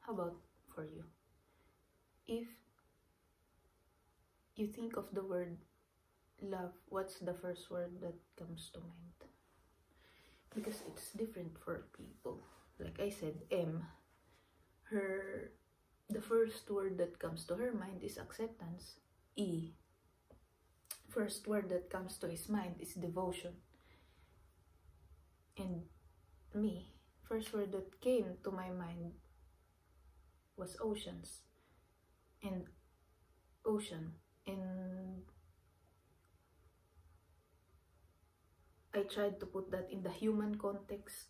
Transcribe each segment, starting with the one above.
How about for you? If you think of the word love, what's the first word that comes to mind? Because it's different for people. Like I said, the first word that comes to her mind is acceptance. E, first word that comes to his mind is devotion. And me, first word that came to my mind was oceans. And ocean. And I tried to put that in the human context.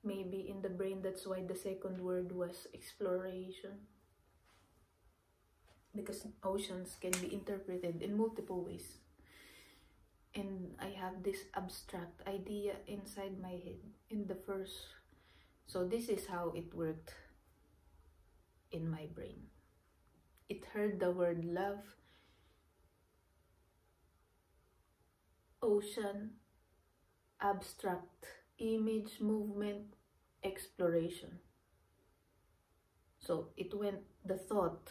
Maybe in the brain, that's why the second word was exploration. Because oceans can be interpreted in multiple ways. And I have this abstract idea inside my head in the first. So this is how it worked in my brain. It heard the word love, ocean, abstract image, movement, exploration. So it went, the thought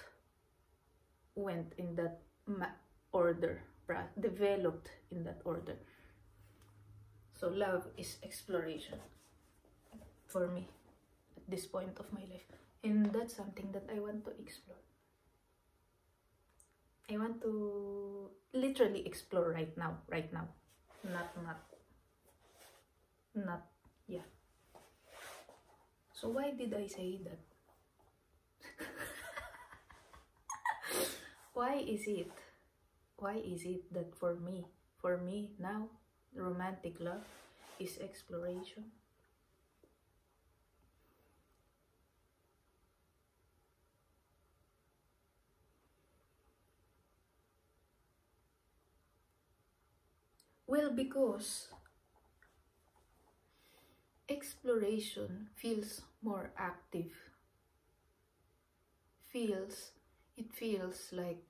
went in that order, developed in that order. So love is exploration for me at this point of my life. And that's something that I want to explore. I want to literally explore right now. Not, yeah. So why did I say that? Why is it that for me now, romantic love is exploration? Well, because exploration feels more active. It feels like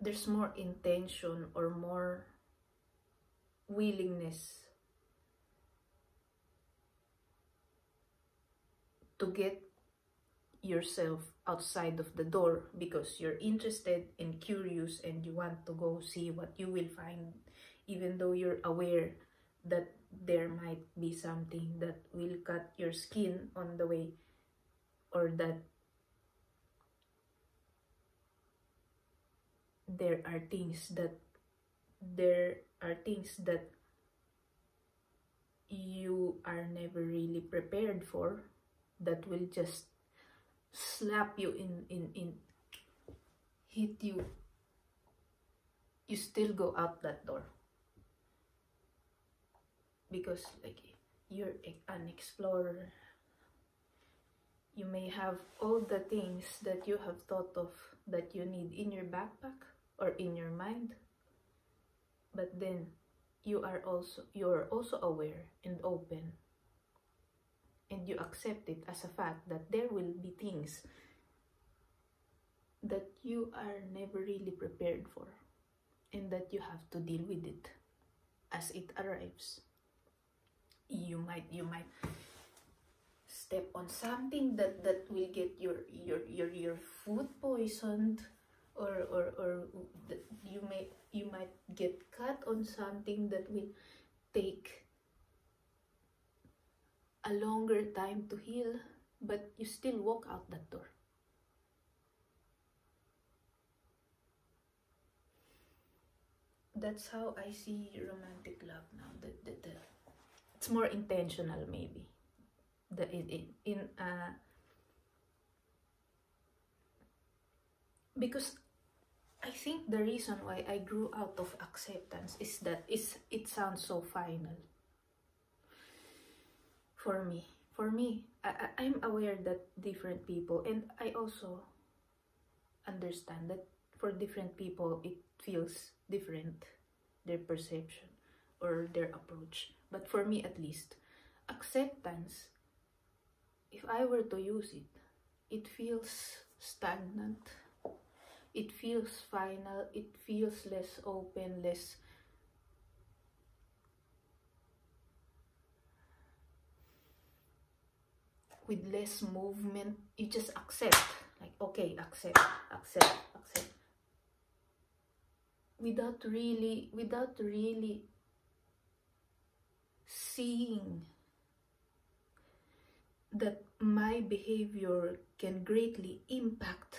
there's more intention or more willingness to get yourself outside of the door because you're interested and curious and you want to go see what you will find, even though you're aware that there might be something that will cut your skin on the way, or that there are things that you are never really prepared for, that will just slap you in hit you. You still go out that door because like you're an explorer. You may have all the things that you have thought of that you need in your backpack or in your mind, but then you're also aware and open, and you accept it as a fact that there will be things that you are never really prepared for, and that you have to deal with it as it arrives. You might step on something that will get your food poisoned, or you might get cut on something that will take a longer time to heal, but you still walk out that door. That's how I see romantic love now. It's more intentional, maybe. Because I think the reason why I grew out of acceptance is that it sounds so final. For me, I'm aware that different people, and I also understand that for different people it feels different, their perception or their approach. But for me, at least, acceptance, if I were to use it, it feels stagnant. It feels final. It feels less open, less with less movement. You just accept, like, okay, accept, accept, accept, without really seeing that my behavior can greatly impact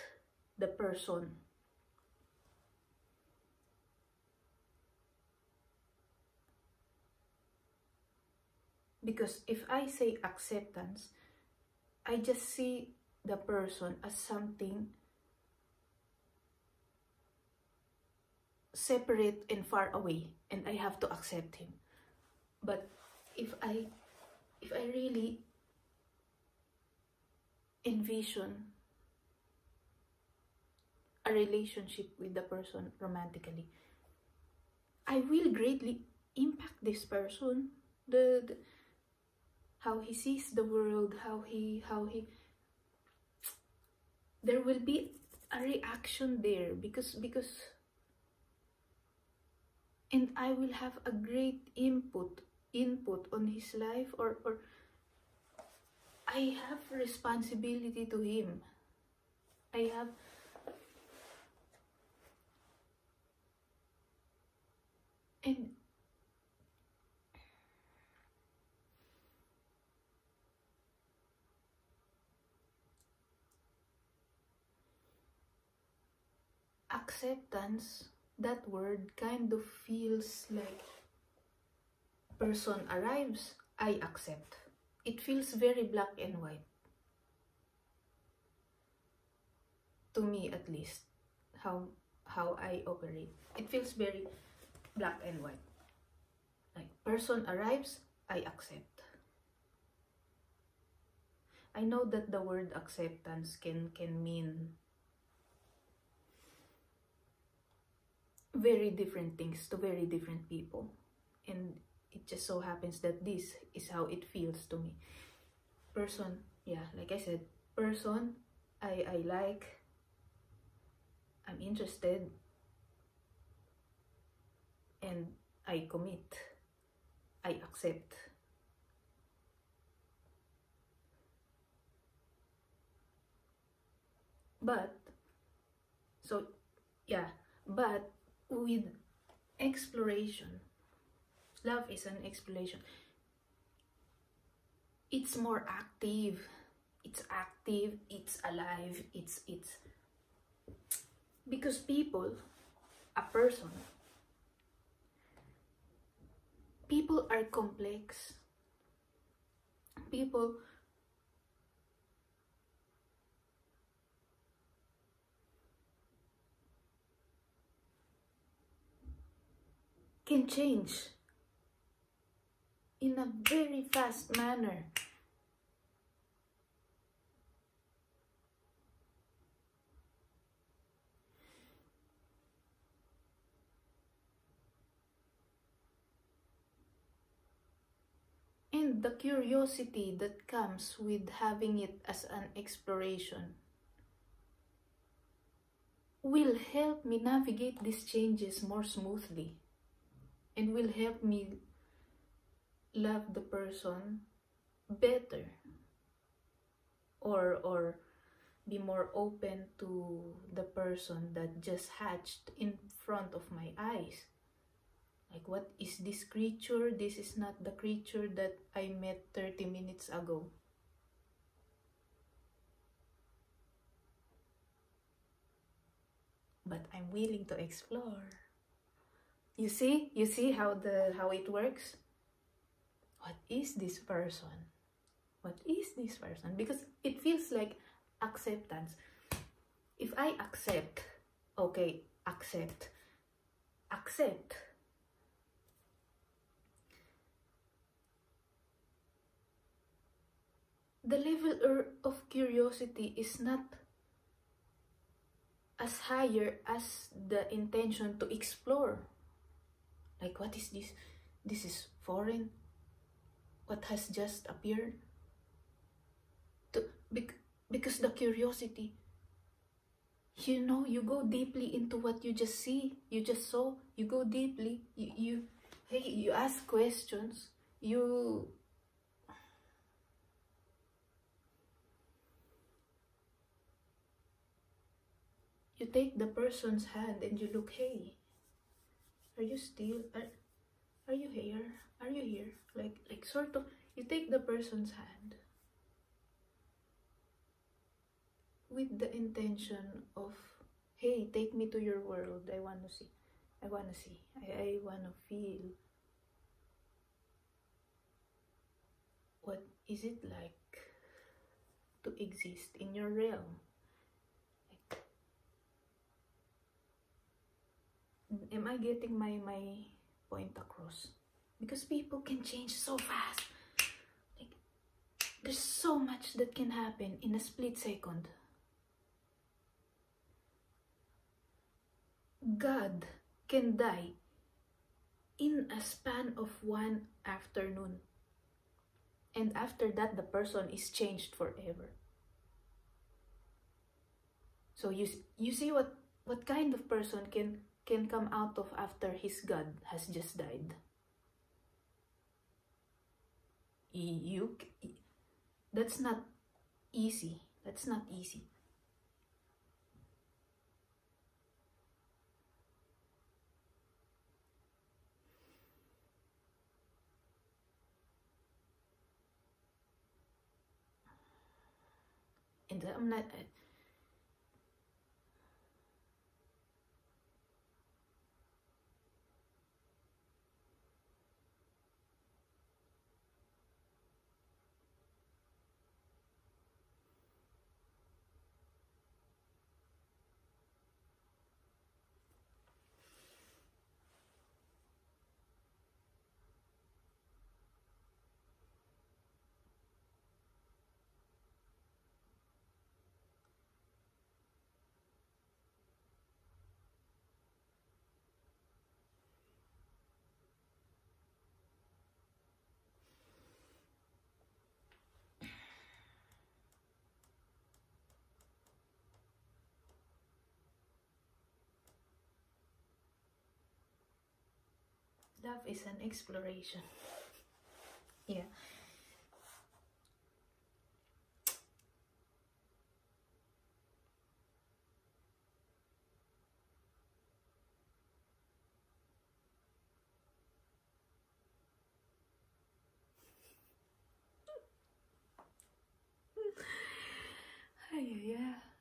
the person. Because if I say acceptance, I just see the person as something separate and far away, and I have to accept him. But if I really envision a relationship with the person romantically, I will greatly impact this person. The how he sees the world, how he there will be a reaction there, because and I will have a great input on his life, or I have responsibility to him. I have and acceptance, that word kind of feels like person arrives, I accept. It feels very black and white. To me, at least, how I operate. It feels very black and white. Like, person arrives, I accept. I know that the word acceptance can mean very different things to very different people, and it just so happens that this is how it feels to me. Person, yeah, like I said, person, I like, I'm interested, and I commit, I accept. But so yeah, but with exploration, love is an exploration. It's more active. It's active, it's alive, it's because people, a person, people are complex. People can change in a very fast manner. And the curiosity that comes with having it as an exploration will help me navigate these changes more smoothly, and will help me love the person better, or be more open to the person that just hatched in front of my eyes. Like, what is this creature? This is not the creature that I met 30 minutes ago. But I'm willing to explore. You see how it works? What is this person? What is this person? Because it feels like acceptance. If I accept, okay, accept. The level of curiosity is not as higher as the intention to explore. Like, what is this? This is foreign. What has just appeared? Because the curiosity, you go deeply into what you just saw. You go deeply. You ask questions. You You take the person's hand and you look, hey, are you still, are you here? Are you here? Like sort of, you take the person's hand with the intention of, hey, take me to your world. I want to see. I want to see. I want to feel. What is it like to exist in your realm? Like, am I getting my point across? Because people can change so fast. Like, there's so much that can happen in a split second. God can die in a span of one afternoon. And after that, the person is changed forever. So you see what kind of person can come out of after his God has just died. That's not easy. That's not easy. And I'm not. Love is an exploration. Yeah. Yeah.